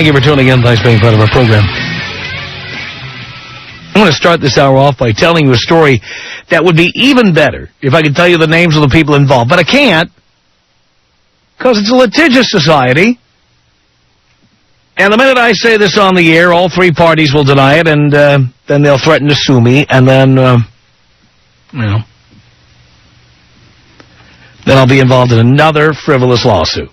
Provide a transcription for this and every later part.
Thank you for tuning in. Thanks for being part of our program. I'm going to start this hour off by telling you a story that would be even better if I could tell you the names of the people involved. But I can't, because it's a litigious society. And the minute I say this on the air, all three parties will deny it, and then they'll threaten to sue me, and then, then I'll be involved in another frivolous lawsuit.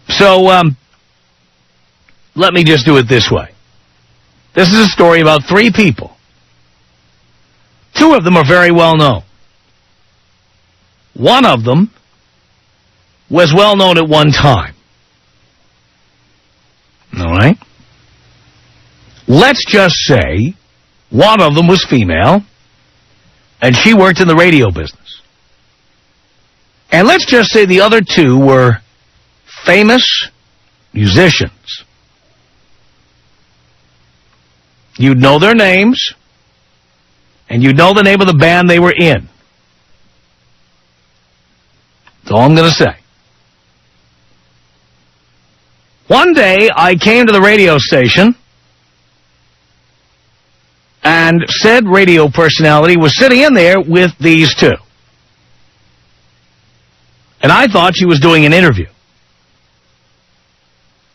So, let me just do it this way. This is a story about three people. Two of them are very well known. One of them was well known at one time. All right? Let's just say one of them was female, and she worked in the radio business. And let's just say the other two were famous musicians. You'd know their names, and you'd know the name of the band they were in. That's all I'm going to say. One day, I came to the radio station, and said radio personality was sitting in there with these two. And I thought she was doing an interview.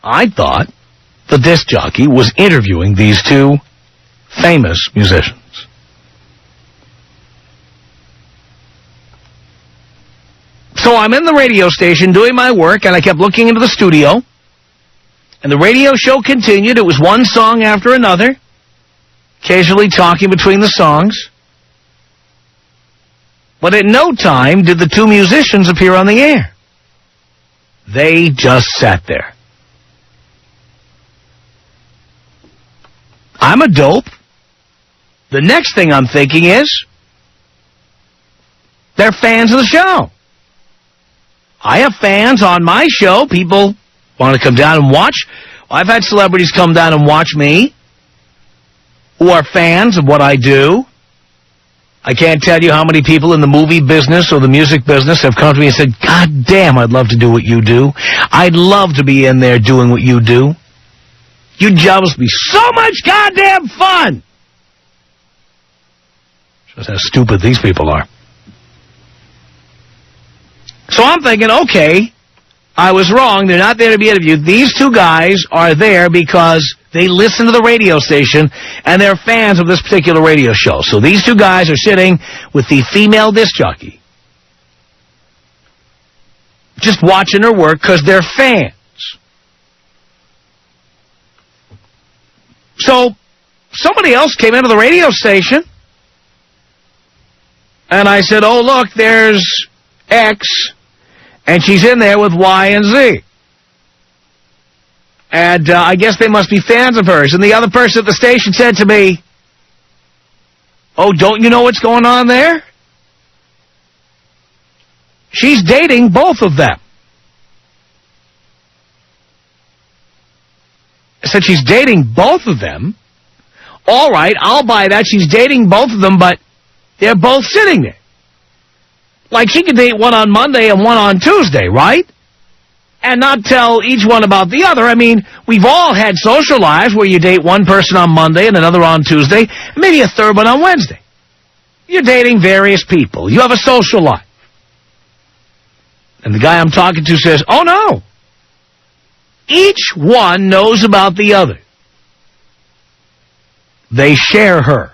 I thought the disc jockey was interviewing these two famous musicians. So I'm in the radio station doing my work, and I kept looking into the studio, and the radio show continued. It was one song after another, occasionally talking between the songs. But at no time did the two musicians appear on the air. They just sat there. I'm a dope. The next thing I'm thinking is, they're fans of the show. I have fans on my show. People want to come down and watch. I've had celebrities come down and watch me who are fans of what I do. I can't tell you how many people in the movie business or the music business have come to me and said, God damn, I'd love to do what you do. I'd love to be in there doing what you do. Your job must be so much goddamn fun. Shows how stupid these people are. So I'm thinking, okay, I was wrong. They're not there to be interviewed. These two guys are there because they listen to the radio station and they're fans of this particular radio show. So these two guys are sitting with the female disc jockey, just watching her work because they're fans. So somebody else came into the radio station, and I said, oh, look, there's X, and she's in there with Y and Z. And I guess they must be fans of hers. And the other person at the station said to me, oh, don't you know what's going on there? She's dating both of them. I said, she's dating both of them? All right, I'll buy that. She's dating both of them, but they're both sitting there. Like, she could date one on Monday and one on Tuesday, right? And not tell each one about the other. I mean, we've all had social lives where you date one person on Monday and another on Tuesday, and maybe a third one on Wednesday. You're dating various people. You have a social life. And the guy I'm talking to says, oh, no. Each one knows about the other. They share her.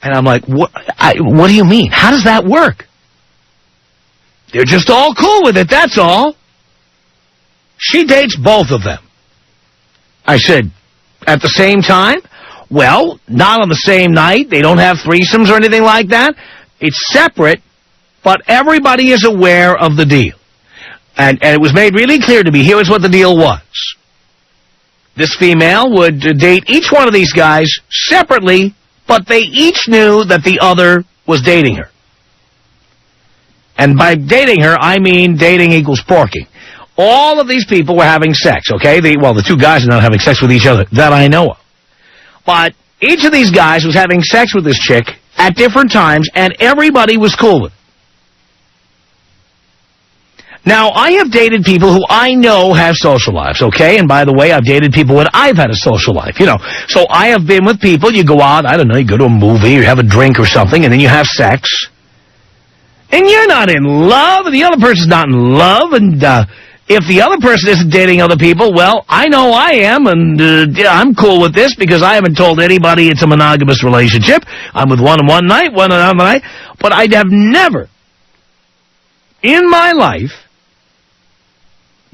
And I'm like, what do you mean? How does that work? They're just all cool with it, that's all. She dates both of them. I said, at the same time? Well, not on the same night. They don't have threesomes or anything like that. It's separate, but everybody is aware of the deal. And it was made really clear to me, here is what the deal was. This female would date each one of these guys separately, but they each knew that the other was dating her. And by dating her, I mean dating equals porking. All of these people were having sex, okay? The two guys are not having sex with each other, that I know of. But each of these guys was having sex with this chick at different times, and everybody was cool with it. Now, I have dated people who I know have social lives, okay? And by the way, I've dated people when I've had a social life, you know. So I have been with people, you go out, I don't know, you go to a movie, or have a drink or something, and then you have sex. And you're not in love, and the other person's not in love, and if the other person isn't dating other people, well, I know I am, and I'm cool with this because I haven't told anybody it's a monogamous relationship. I'm with one night, one another night. But I have never, in my life,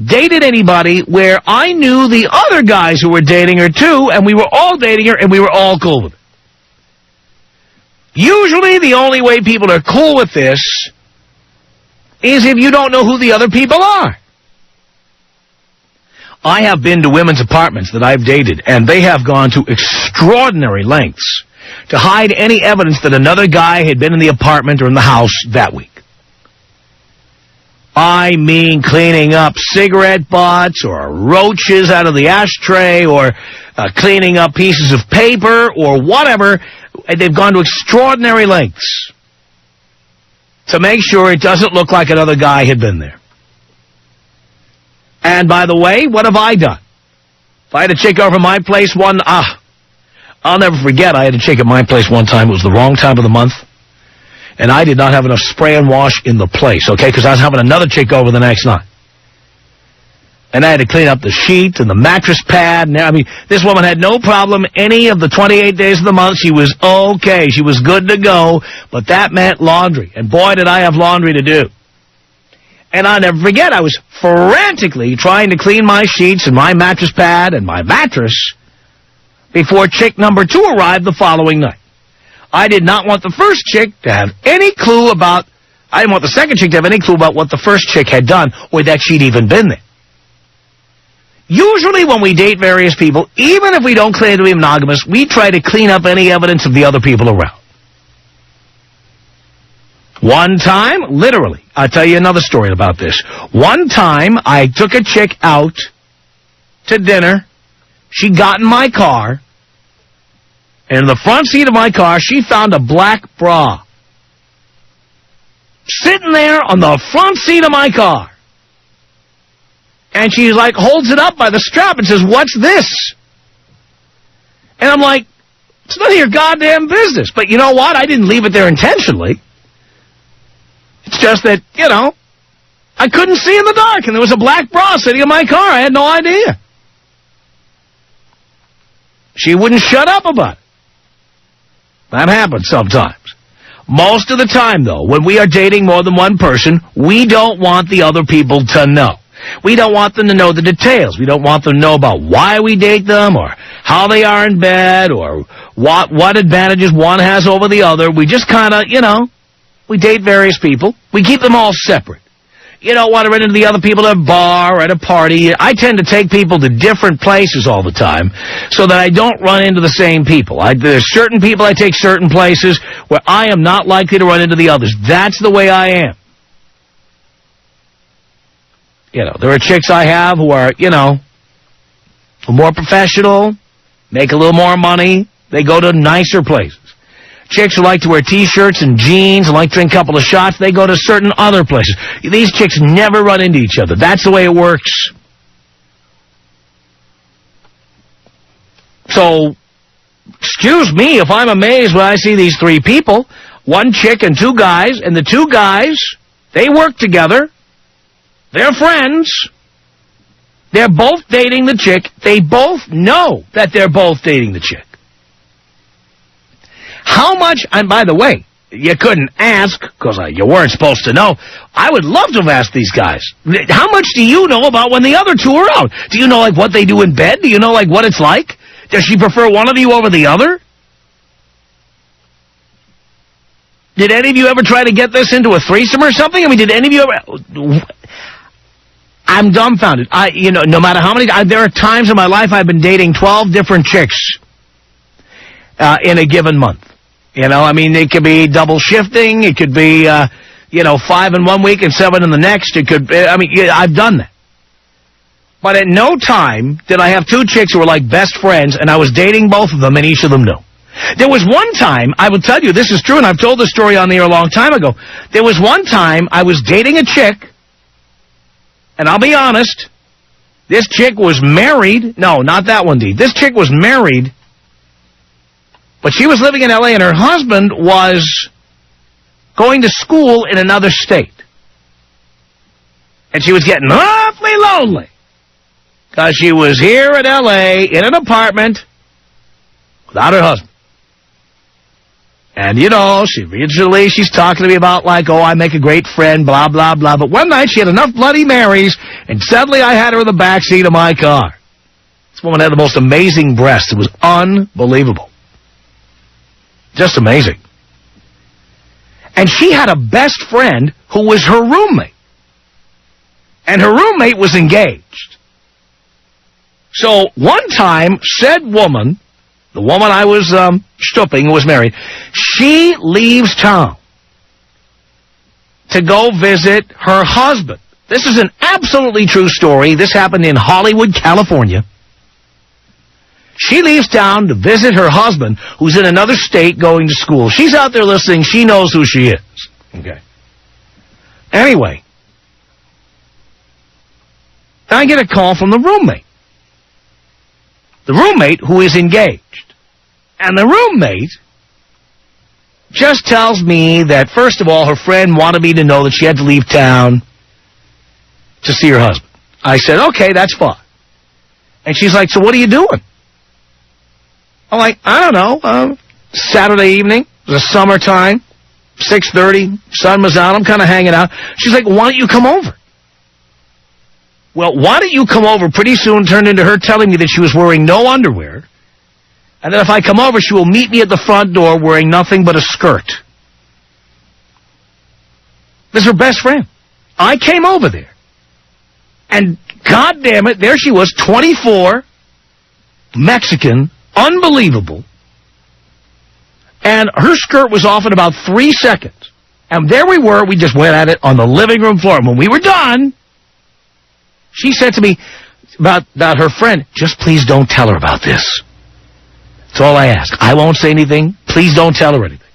dated anybody where I knew the other guys who were dating her too, and we were all dating her, and we were all cool with it. Usually the only way people are cool with this is if you don't know who the other people are. I have been to women's apartments that I've dated, and they have gone to extraordinary lengths to hide any evidence that another guy had been in the apartment or in the house that week. I mean cleaning up cigarette butts or roaches out of the ashtray or cleaning up pieces of paper or whatever. They've gone to extraordinary lengths to make sure it doesn't look like another guy had been there. And by the way, what have I done? If I had a chick over my place I'll never forget, I had a chick at my place one time. It was the wrong time of the month. And I did not have enough spray and wash in the place, okay, because I was having another chick over the next night. And I had to clean up the sheet and the mattress pad. And I mean, this woman had no problem any of the 28 days of the month. She was okay. She was good to go. But that meant laundry. And boy, did I have laundry to do. And I'll never forget, I was frantically trying to clean my sheets and my mattress pad and my mattress before chick number 2 arrived the following night. I did not want the first chick to have any clue about, I didn't want the second chick to have any clue about what the first chick had done or that she'd even been there. Usually when we date various people, even if we don't claim to be monogamous, we try to clean up any evidence of the other people around. One time, literally, I'll tell you another story about this. One time, I took a chick out to dinner. She got in my car. And in the front seat of my car, she found a black bra sitting there on the front seat of my car. And she, like, holds it up by the strap and says, "What's this?" And I'm like, it's none of your goddamn business. But you know what? I didn't leave it there intentionally. It's just that, you know, I couldn't see in the dark, and there was a black bra sitting in my car. I had no idea. She wouldn't shut up about it. That happens sometimes. Most of the time, though, when we are dating more than one person, we don't want the other people to know. We don't want them to know the details. We don't want them to know about why we date them or how they are in bed or what advantages one has over the other. We just kind of, you know, we date various people. We keep them all separate. You don't want to run into the other people at a bar or at a party. I tend to take people to different places all the time so that I don't run into the same people. There's certain people I take certain places where I am not likely to run into the others. That's the way I am. You know, there are chicks I have who are, you know, more professional, make a little more money. They go to nicer places. Chicks who like to wear T-shirts and jeans and like to drink a couple of shots, they go to certain other places. These chicks never run into each other. That's the way it works. So, excuse me if I'm amazed when I see these 3 people, one chick and 2 guys, and the 2 guys, they work together. They're friends. They're both dating the chick. They both know that they're both dating the chick. How much, and by the way, you couldn't ask, because you weren't supposed to know. I would love to have asked these guys. How much do you know about when the other 2 are out? Do you know, like, what they do in bed? Do you know, like, what it's like? Does she prefer one of you over the other? Did any of you ever try to get this into a threesome or something? I mean, did any of you ever... I'm dumbfounded. No matter how many... there are times in my life I've been dating 12 different chicks in a given month. You know, I mean, it could be double shifting. It could be, 5 in one week and 7 in the next. It could, I've done that. But at no time did I have 2 chicks who were like best friends, and I was dating both of them, and each of them knew. There was one time, I will tell you, this is true, and I've told this story on the air a long time ago. There was one time I was dating a chick, And I'll be honest, this chick was married. No, not that one, Dee. This chick was married, but she was living in L.A., and her husband was going to school in another state. And she was getting awfully lonely because she was here in L.A. in an apartment without her husband. And, you know, she's talking to me about, like, oh, I make a great friend, blah, blah, blah. But one night she had enough Bloody Marys, and suddenly I had her in the backseat of my car. This woman had the most amazing breasts. It was unbelievable. Just amazing. And she had a best friend who was her roommate. And her roommate was engaged. So one time, said woman, the woman I was stooping, who was married, she leaves town to go visit her husband. This is an absolutely true story. This happened in Hollywood, California. She leaves town to visit her husband, who's in another state going to school. She's out there listening. She knows who she is. Okay. Anyway, I get a call from the roommate. The roommate who is engaged. And the roommate just tells me that, first of all, her friend wanted me to know that she had to leave town to see her husband. I said, okay, that's fine. And she's like, so what are you doing? I'm like, I don't know. Saturday evening, it was summertime, 6:30, sun was out, I'm kind of hanging out. She's like, why don't you come over? Well, why don't you come over pretty soon turned into her telling me that she was wearing no underwear, and that if I come over, she will meet me at the front door wearing nothing but a skirt. This is her best friend. I came over there. And God damn it, there she was, 24, Mexican, unbelievable. And her skirt was off in about 3 seconds. And there we were, we just went at it on the living room floor. And when we were done, she said to me about her friend, just please don't tell her about this. That's all I ask. I won't say anything. Please don't tell her anything.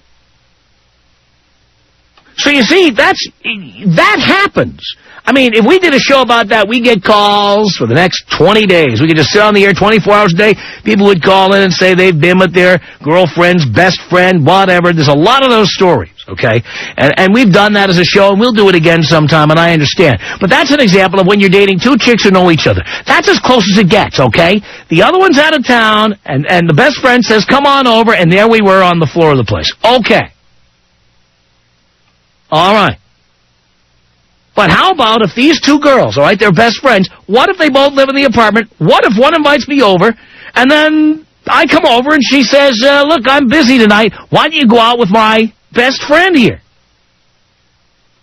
So you see, that happens. I mean, if we did a show about that, we get calls for the next 20 days. We could just sit on the air 24 hours a day. People would call in and say they've been with their girlfriend's best friend, whatever. There's a lot of those stories, okay? And we've done that as a show, and we'll do it again sometime, and I understand. But that's an example of when you're dating two chicks who know each other. That's as close as it gets, okay? The other one's out of town, and the best friend says, come on over, and there we were on the floor of the place. Okay. All right. But how about if these two girls, all right, they're best friends, what if they both live in the apartment? What if one invites me over, and then I come over and she says, look, I'm busy tonight. Why don't you go out with my best friend here?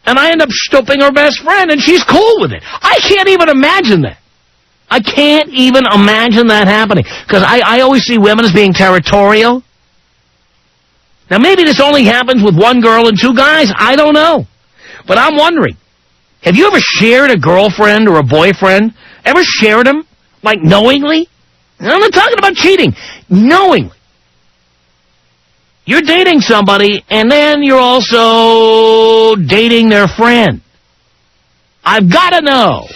And I end up stooping her best friend, and she's cool with it. I can't even imagine that. I can't even imagine that happening. Because I always see women as being territorial. Now, maybe this only happens with one girl and two guys. I don't know. But I'm wondering, have you ever shared a girlfriend or a boyfriend? Ever shared them? Like, knowingly? I'm not talking about cheating. Knowingly. You're dating somebody, and then you're also dating their friend. I've got to know.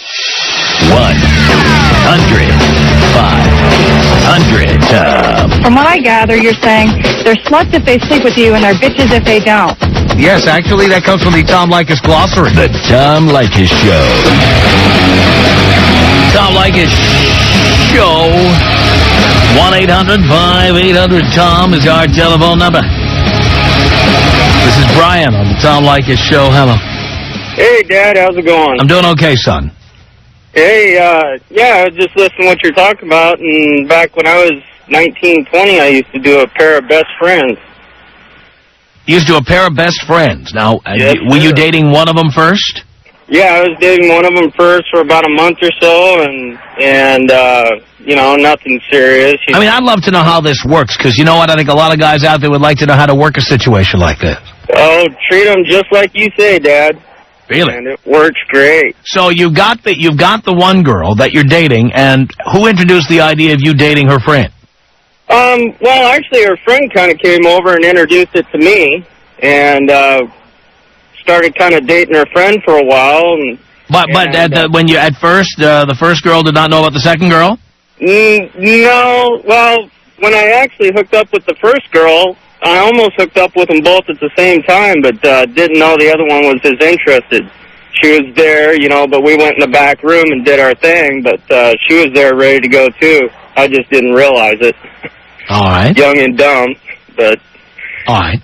1-800-5800-TOM. From what I gather, you're saying they're sluts if they sleep with you and they're bitches if they don't. Yes, actually, that comes from the Tom Leykis glossary. The Tom Leykis Show. Tom Leykis Show. 1-800-5800-TOM is our telephone number. This is Brian on the Tom Leykis Show. Hello. Hey, Dad, how's it going? I'm doing okay, son. Hey, yeah, I was just listening to what you're talking about, and back when I was 19, 20, I used to do a pair of best friends. You used to do a pair of best friends. Now, yes, were you dating one of them first? Yeah, I was dating one of them first for about a month or so, and you know, nothing serious. I mean, I'd love to know how this works, because you know what? I think a lot of guys out there would like to know how to work a situation like this. Oh, treat them just like you say, Dad. Really? And it works great. So you've got the one girl that you're dating, and who introduced the idea of you dating her friend? Well, actually, her friend kind of came over and introduced it to me, and started kind of dating her friend for a while, But when you at first, the first girl did not know about the second girl? No. Well, when I actually hooked up with the first girl, I almost hooked up with them both at the same time, but didn't know the other one was as interested. She was there, you know, but we went in the back room and did our thing, but she was there ready to go, too. I just didn't realize it. All right. Young and dumb, but... All right.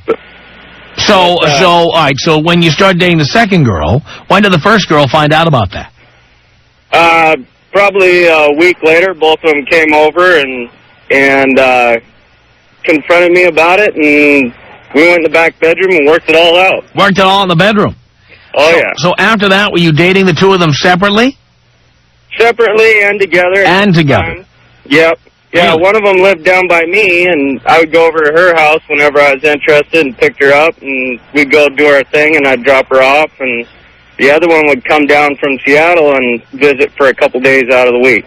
All right, so when you started dating the second girl, when did the first girl find out about that? Probably a week later, both of them came over and confronted me about it, and we went in the back bedroom and worked it all out. Worked it all in the bedroom? Oh, yeah. So after that, were you dating the two of them separately? Separately and together. And together. Yep. Yeah, Really? one of them lived down by me, and I would go over to her house whenever I was interested and picked her up, and we'd go do our thing, and I'd drop her off, and the other one would come down from Seattle and visit for a couple days out of the week.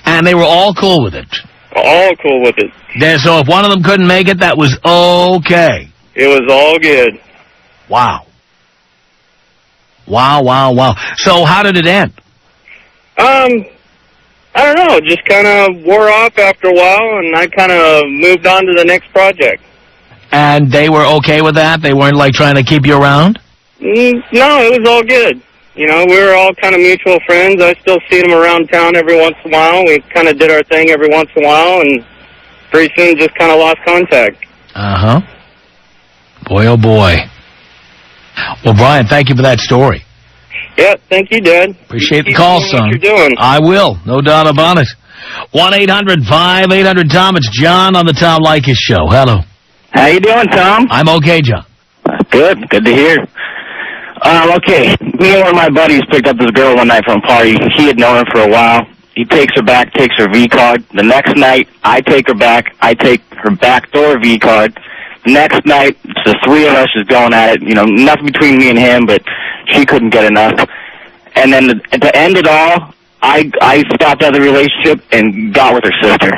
And they were all cool with it? All cool with it. So if one of them couldn't make it, that was okay? It was all good. Wow. Wow, wow, wow. So how did it end? I don't know, just kind of wore off after a while, and I kind of moved on to the next project. And they were okay with that? They weren't, like, trying to keep you around? No, it was all good. You know, we were all kind of mutual friends. I still see them around town every once in a while. We kind of did our thing every once in a while, and pretty soon just kind of lost contact. Uh-huh. Boy, oh, boy. Well, Brian, thank you for that story. Yeah, thank you, Dad. Appreciate the call, son. What you're doing. I will, no doubt about it. 1-800-5800-TOM. It's John on the Tom Leykis Show. Hello. How you doing, Tom? I'm okay, John. Good to hear. Okay, me and one of my buddies picked up this girl one night from a party. He had known her for a while. He takes her back, takes her V-card. The next night, I take her back. I take her backdoor V-card. The next night, it's the three of us just going at it. You know, nothing between me and him, but she couldn't get enough. And then to end it all, I stopped out of the relationship and got with her sister.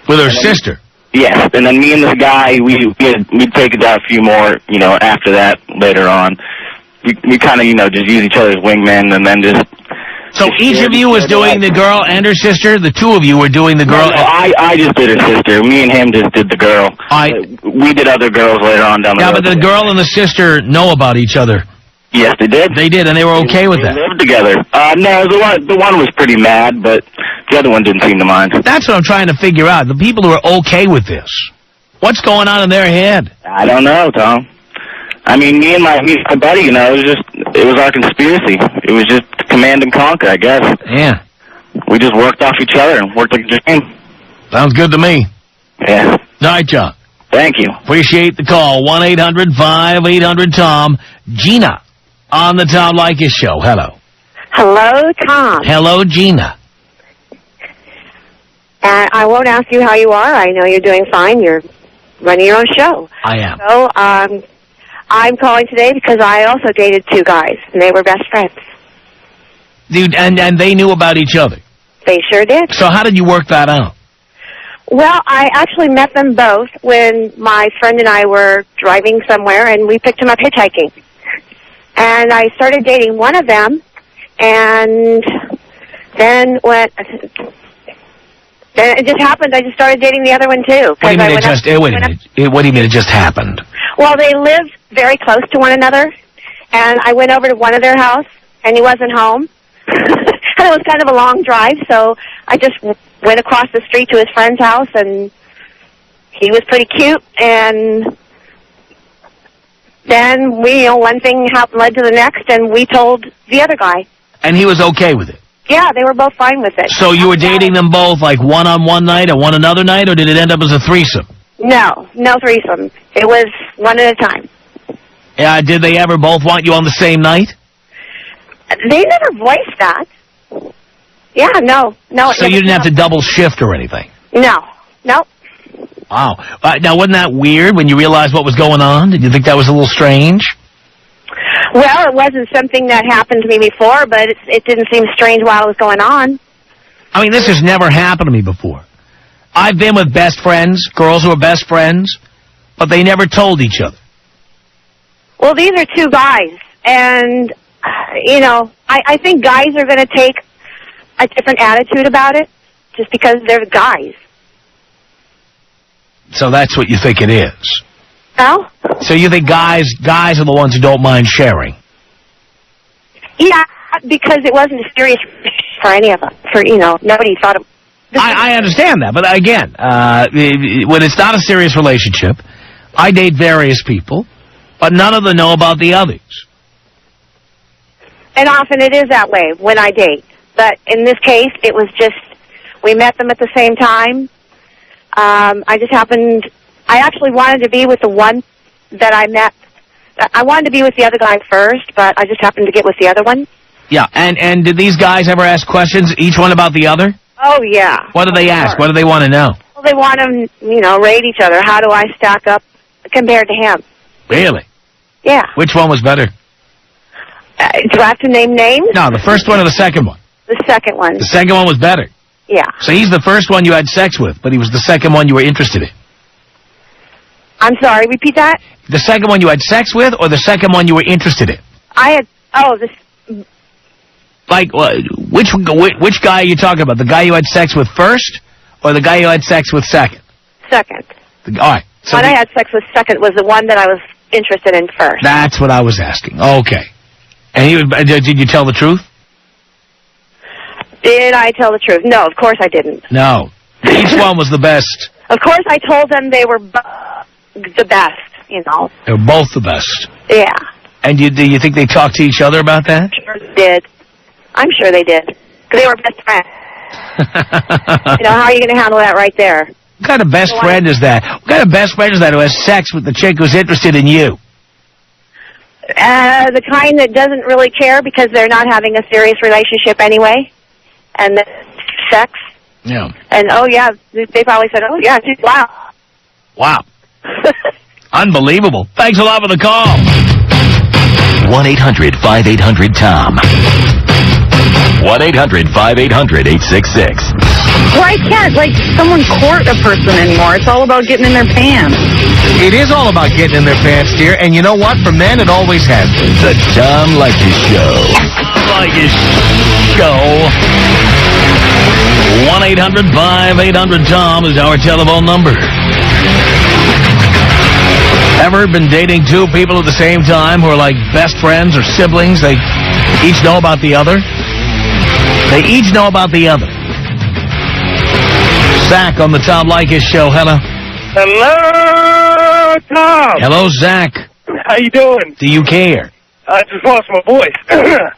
With her sister? Yes, and then me and this guy, we'd take it out a few more, you know, after that, later on. We kind of, you know, just use each other's wingmen, and then just... So each of you was doing the girl and her sister? The two of you were doing the girl? No, I just did her sister. Me and him just did the girl. We did other girls later on down the road. Yeah, but the girl and the sister know about each other. Yes, they did. They did, and they were okay with that. They lived together. No, the one was pretty mad, but the other one didn't seem to mind. That's what I'm trying to figure out. The people who are okay with this. What's going on in their head? I don't know, Tom. I mean, me and my buddy, you know, it was our conspiracy. It was just command and conquer, I guess. Yeah. We just worked off each other and worked like a team. Sounds good to me. Yeah. All right, John. Thank you. Appreciate the call. 1-800-5800-TOM. Gina on the Tom Leykis Show. Hello. Hello, Tom. Hello, Gina. I won't ask you how you are. I know you're doing fine. You're running your own show. I am. So, I'm calling today because I also dated two guys, and they were best friends. Dude, and they knew about each other? They sure did. So how did you work that out? Well, I actually met them both when my friend and I were driving somewhere, and we picked them up hitchhiking. And I started dating one of them, and then it just happened. I just started dating the other one, too. What do you mean wait a minute. What do you mean it just happened? Well, they lived very close to one another, and I went over to one of their house, and he wasn't home. And it was kind of a long drive, so I just went across the street to his friend's house, and he was pretty cute, and then one thing led to the next, and we told the other guy. And he was okay with it? Yeah, they were both fine with it. So you were dating them both, like, one on one night and one another night, or did it end up as a threesome? No threesome. It was one at a time. Yeah, did they ever both want you on the same night? They never voiced that. Yeah, no. So you didn't have to double shift or anything? No. Wow. Now, wasn't that weird when you realized what was going on? Did you think that was a little strange? Well, it wasn't something that happened to me before, but it didn't seem strange while it was going on. I mean, this has never happened to me before. I've been with best friends, girls who are best friends, but they never told each other. Well, these are two guys, and you know, I think guys are going to take a different attitude about it just because they're guys. So that's what you think it is? No? So you think guys are the ones who don't mind sharing? Yeah, because it wasn't a serious for any of us. For, you know, nobody thought it... I understand that, but again, when it's not a serious relationship, I date various people, but none of them know about the others. And often it is that way when I date. But in this case, it was just, we met them at the same time. I actually wanted to be with the one that I met. I wanted to be with the other guy first, but I just happened to get with the other one. Yeah, and did these guys ever ask questions, each one about the other? Oh, yeah. What do they ask? What do they want to know? Well, they want to, you know, rate each other. How do I stack up compared to him? Really? Yeah. Which one was better? Do I have to name names? No, the first one or the second one? The second one. The second one was better. Yeah. So he's the first one you had sex with, but he was the second one you were interested in. I'm sorry, repeat that? The second one you had sex with, or the second one you were interested in? Like, which guy are you talking about? The guy you had sex with first, or the guy you had sex with second? Second. All right. So I had sex with second was the one that I was interested in first. That's what I was asking. Okay. And did you tell the truth? Did I tell the truth? No, of course I didn't. No. Each one was the best. Of course I told them they were the best, you know. They were both the best. Yeah. And do you think they talked to each other about that? Sure they did. I'm sure they did. Because they were best friends. You know, how are you going to handle that right there? What kind of best friend is that? What kind of best friend is that who has sex with the chick who's interested in you? The kind that doesn't really care because they're not having a serious relationship anyway. And then sex. Yeah. And, oh, yeah, they probably said, oh, yeah, wow. Wow. Unbelievable. Thanks a lot for the call. 1-800-5800-TOM. 1-800-5800-866. Well, I can't, someone court a person anymore. It's all about getting in their pants. It is all about getting in their pants, dear. And you know what? For men, it always has been. The Tom Leykis Show. Leykis Show. 1-800-5800-TOM is our telephone number. Ever been dating two people at the same time who are like best friends or siblings? They each know about the other? They each know about the other. Zach on the Tom Leykis Show. Hello. Hello, Tom. Hello, Zach. How you doing? Do you care? I just lost my voice.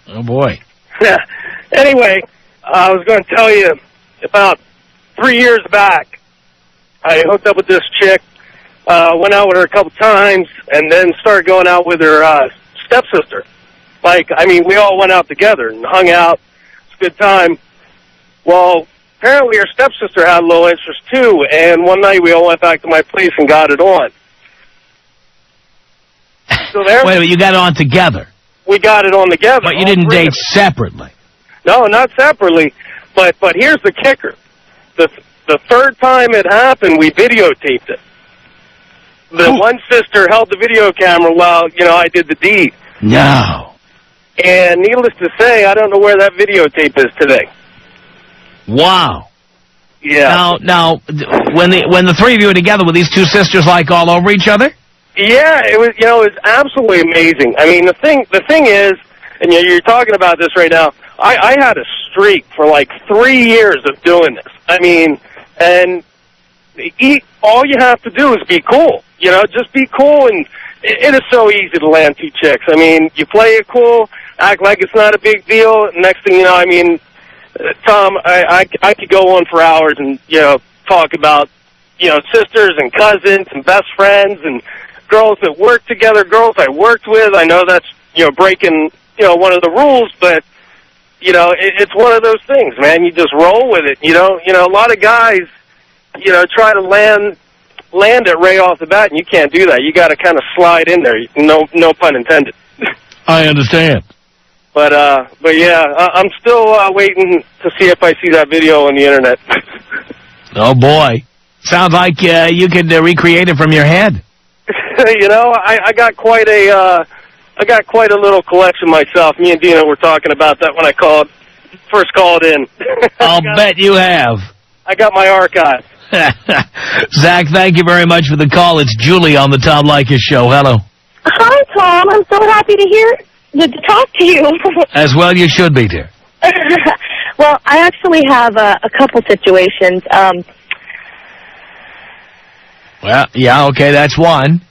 Oh, boy. Anyway, I was going to tell you about 3 years back, I hooked up with this chick, went out with her a couple times, and then started going out with her stepsister. We all went out together and hung out. It's a good time. Well, apparently her stepsister had a little interest, too, and one night we all went back to my place and got it on. So there. Wait a minute, you got it on together? We got it on together. But you didn't date separately? No, not separately. But here's the kicker. The third time it happened, we videotaped it. The one sister held the video camera while, I did the deed. No. And needless to say, I don't know where that videotape is today. Wow. Yeah. Now, when the three of you were together, were these two sisters all over each other? Yeah, it was. It was absolutely amazing. I mean, the thing is, and you're talking about this right now. I had a streak for 3 years of doing this. I mean, and all you have to do is be cool. Just be cool, and it is so easy to land two chicks. I mean, you play it cool, act like it's not a big deal. Next thing you know, I mean, Tom, I could go on for hours and talk about sisters and cousins and best friends and girls that work together, girls I worked with. I know that's breaking one of the rules, but it's one of those things, man. You just roll with it. A lot of guys try to land it right off the bat, and you can't do that. You got to kind of slide in there. No pun intended. I understand. But yeah, I'm still waiting to see if I see that video on the internet. Oh boy, sounds like you could recreate it from your head. I got quite a I got quite a little collection myself. Me and Dino were talking about that when I first called in. I'll bet you have. I got my archive. Zach, thank you very much for the call. It's Julie on the Tom Leykis Show. Hello. Hi, Tom. I'm so happy to talk to you. As well you should be, dear. Well, I actually have a couple situations. Well, yeah, okay, that's one.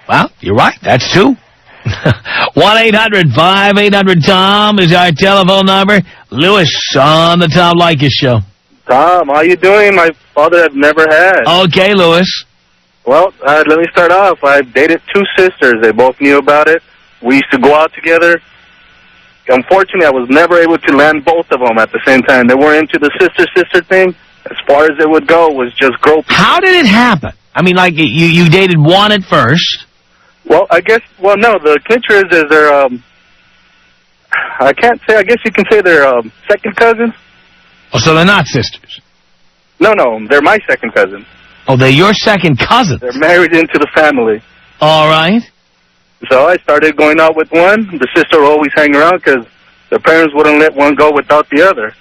Well, you're right. That's two. 1-800-5800-TOM is our telephone number. Lewis on the Tom Leykis Show. Tom, how you doing? My father had never had. Okay, Lewis. Well, let me start off. I dated two sisters. They both knew about it. We used to go out together. Unfortunately, I was never able to land both of them at the same time. They were into the sister-sister thing. As far as it would go, was just groping. How did it happen? I mean, like, you dated one at first. Well, no, the clincher is they're, I can't say, I guess you can say they're second cousins. Oh, so they're not sisters? No, they're my second cousin. Oh, they're your second cousins? They're married into the family. All right. So I started going out with one. The sister would always hang around because their parents wouldn't let one go without the other.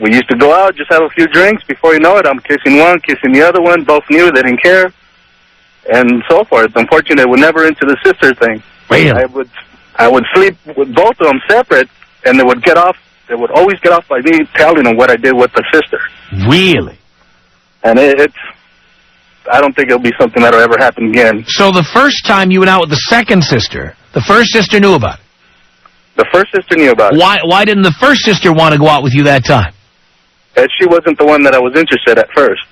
We used to go out, just have a few drinks. Before you know it, I'm kissing one, kissing the other one. Both knew, they didn't care, and so forth. Unfortunately, we're never into the sister thing. Really? I would sleep with both of them separate, and they would get off. They would always get off by me telling them what I did with the sister. Really? And I don't think it'll be something that'll ever happen again. So the first time you went out with the second sister, the first sister knew about it? The first sister knew about it. Why didn't the first sister want to go out with you that time? And she wasn't the one that I was interested at first.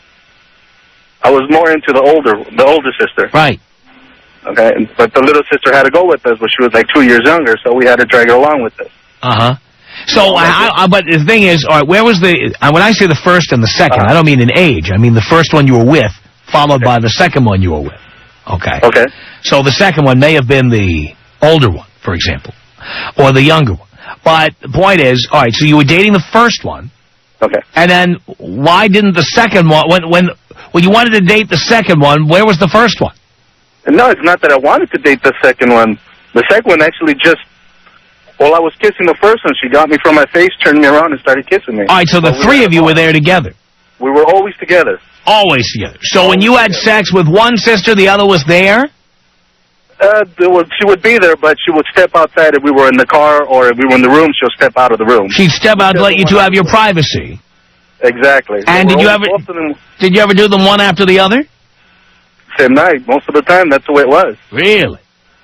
I was more into the older sister. Right. Okay, but the little sister had to go with us, but she was like 2 years younger, so we had to drag her along with us. Uh-huh. So, but the thing is, all right, where was when I say the first and the second, I don't mean in age. I mean the first one you were with, followed by the second one you were with. Okay. Okay. So the second one may have been the older one, for example, or the younger one. But the point is, all right, so you were dating the first one. Okay. And then why didn't the second one, when you wanted to date the second one, where was the first one? No, it's not that I wanted to date the second one. The second one actually while I was kissing the first one, she got me from my face, turned me around, and started kissing me. All right, so the three of you were there together. We were always together. Always together. So when you had sex with one sister, the other was there? She would be there, but she would step outside if we were in the car, or if we were in the room, she'll step out of the room. She'd step out to let you two have your privacy. Exactly. And did you ever do them one after the other? Same night. Most of the time, that's the way it was. Really?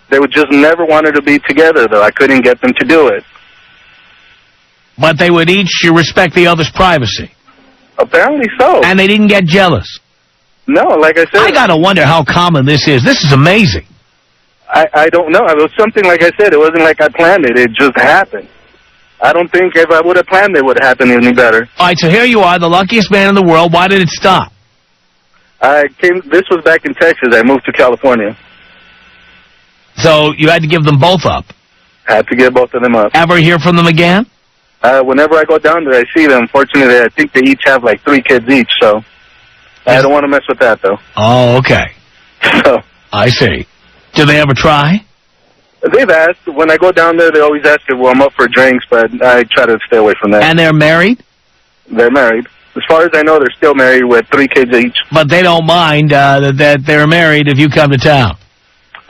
They would just never wanted to be together, though. I couldn't get them to do it. But they would each respect the other's privacy. Apparently so. And they didn't get jealous. No, like I said. I gotta wonder how common this is. This is amazing. I don't know. It was something, like I said, it wasn't like I planned it. It just happened. I don't think if I would have planned it would have happened any better. All right, so here you are, the luckiest man in the world. Why did it stop? This was back in Texas. I moved to California. So you had to give them both up? I had to give both of them up. Ever hear from them again? Whenever I go down there, I see them. Fortunately, I think they each have like 3 kids each, so I don't want to mess with that, though. Oh, okay. So I see. Do they ever try? They've asked. When I go down there, they always ask if I'm up for drinks, but I try to stay away from that. And they're married? They're married. As far as I know, they're still married with 3 kids each. But they don't mind that they're married if you come to town?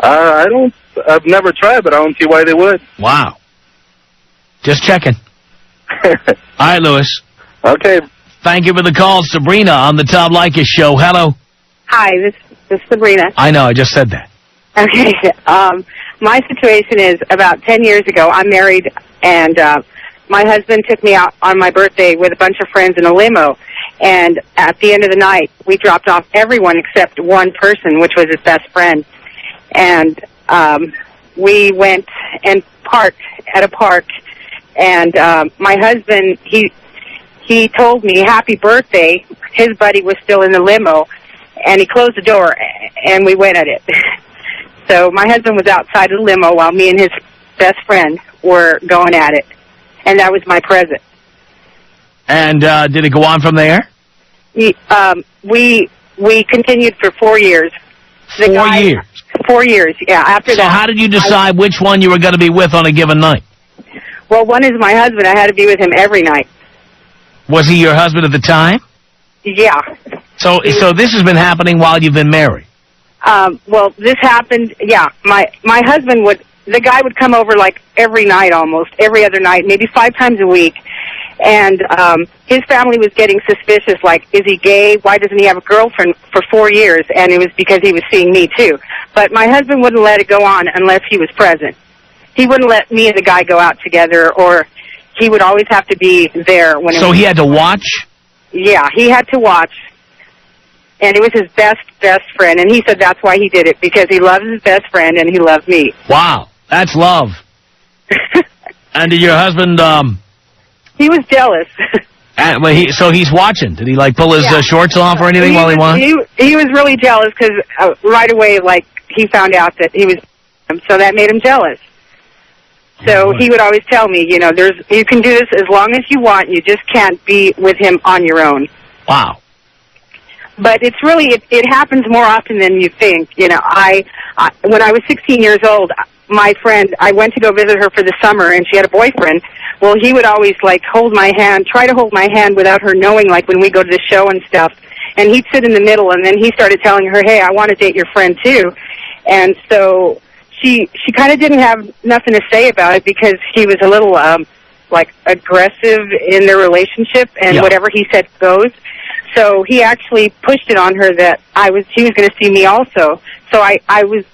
I've never tried, but I don't see why they would. Wow. Just checking. All right, Lewis. Okay. Thank you for the call. Sabrina on the Tom Leykis Show. Hello. Hi, this is Sabrina. I know, I just said that. Okay. My situation is about 10 years ago, I'm married, and my husband took me out on my birthday with a bunch of friends in a limo. And at the end of the night, we dropped off everyone except one person, which was his best friend. And we went and parked at a park. And my husband, he told me happy birthday. His buddy was still in the limo, and he closed the door, and we went at it. So my husband was outside of the limo while me and his best friend were going at it, and that was my present. And did it go on from there? We continued for 4 years. 4 years? 4 years, yeah. After So that. how did you decide which one you were going to be with on a given night? Well, one is my husband. I had to be with him every night. Was he your husband at the time? Yeah. So this has been happening while you've been married? Well, this happened, yeah. My husband the guy would come over like every night almost, every other night, maybe 5 times a week. And his family was getting suspicious, like, is he gay? Why doesn't he have a girlfriend for 4 years? And it was because he was seeing me, too. But my husband wouldn't let it go on unless he was present. He wouldn't let me and the guy go out together, or he would always have to be there. So he had to watch? Yeah, he had to watch. And it was his best friend. And he said that's why he did it, because he loves his best friend and he loves me. Wow, that's love. And did your husband... He was jealous. So he's watching. Did he, like, pull his shorts off or anything while he watched? He was really jealous because right away, like, he found out that he was... So that made him jealous. So he would always tell me, you know, you can do this as long as you want. You just can't be with him on your own. Wow. But it's really, it happens more often than you think. You know, when I was 16 years old, my friend, I went to go visit her for the summer, and she had a boyfriend. Well, he would always, like, try to hold my hand without her knowing, like, when we go to the show and stuff. And he'd sit in the middle, and then he started telling her, hey, I want to date your friend, too. And so she kind of didn't have nothing to say about it because he was a little, like, aggressive in their relationship, and whatever he said goes. So he actually pushed it on her that he was going to see me also. So I was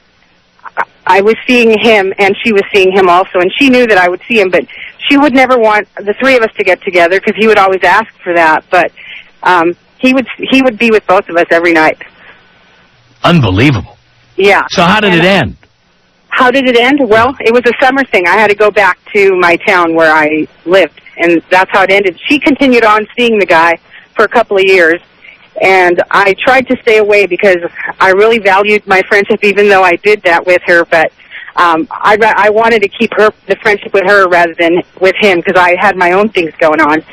seeing him, and she was seeing him also, and she knew that I would see him, but she would never want the three of us to get together because he would always ask for that. But he would be with both of us every night. Unbelievable. Yeah. So how did it end? How did it end? Well, it was a summer thing. I had to go back to my town where I lived, and that's how it ended. She continued on seeing the guy for a couple of years, and I tried to stay away because I really valued my friendship, even though I did that with her. But I wanted to keep the friendship with her rather than with him because I had my own things going on.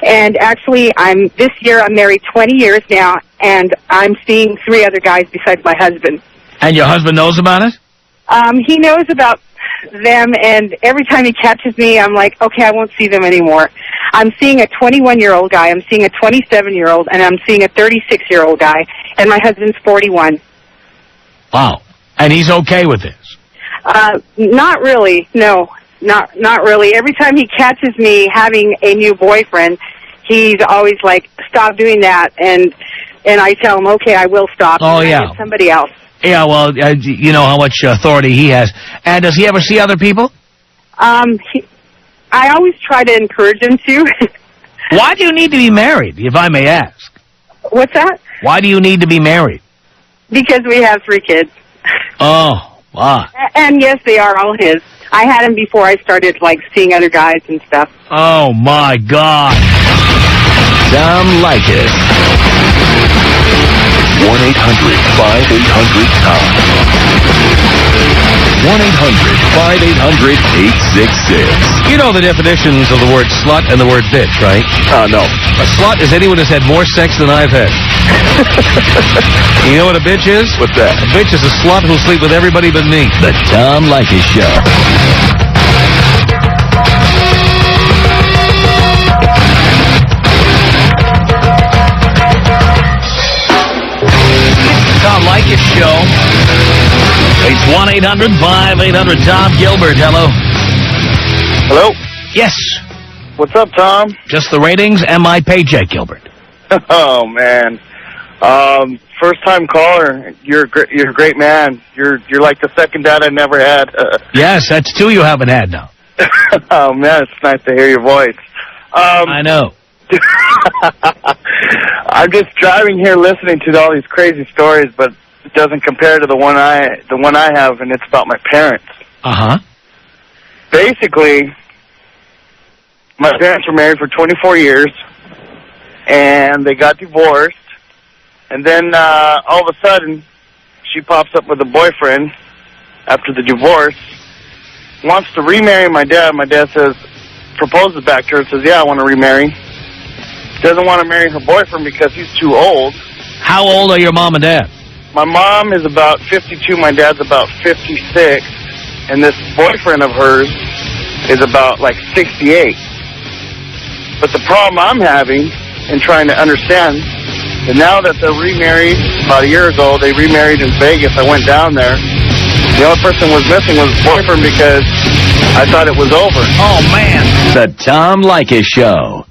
And actually, this year I'm married 20 years now, and I'm seeing 3 other guys besides my husband. And your husband knows about it? He knows about them, and every time he catches me, I'm like, okay, I won't see them anymore. I'm seeing a 21-year-old guy, I'm seeing a 27-year-old, and I'm seeing a 36-year-old guy, and my husband's 41. Wow. And he's okay with this? Not really, no. Not really. Every time he catches me having a new boyfriend, he's always like, stop doing that, and I tell him, okay, I will stop. Oh, and yeah. I get somebody else. Yeah, well, you know how much authority he has. And does he ever see other people? I always try to encourage him to. Why do you need to be married, if I may ask? What's that? Why do you need to be married? Because we have 3 kids. Oh, wow. And yes, they are all his. I had him before I started, like, seeing other guys and stuff. Oh, my God. Tom Leykis. 1-800-5800-TOM. 1-800-5800-866. You know the definitions of the word slut and the word bitch, right? No. A slut is anyone who's had more sex than I've had. You know what a bitch is? What's that? A bitch is a slut who'll sleep with everybody but me. The Tom Leykis Show. Tom Leykis Show. It's 1-800-5800-TOM. Gilbert, hello. Hello? Yes. What's up, Tom? Just the ratings and my paycheck, Gilbert. Oh, man. First-time caller. You're a great man. You're like the second dad I never had. Yes, that's 2 you haven't had now. Oh, man, it's nice to hear your voice. I know. I'm just driving here listening to all these crazy stories, but it doesn't compare to the one I have, and it's about my parents. Uh-huh. Basically, my parents were married for 24 years, and they got divorced, and then all of a sudden, she pops up with a boyfriend after the divorce, wants to remarry my dad. My dad proposes back to her, says, yeah, I want to remarry. Doesn't want to marry her boyfriend because he's too old. How old are your mom and dad? my mom is about 52, my dad's about 56, and this boyfriend of hers is about, like, 68. But the problem I'm having and trying to understand, and now that they're remarried, about a year ago, they remarried in Vegas. I went down there. The only person was missing was his boyfriend because I thought it was over. Oh, man. The Tom Leykis Show.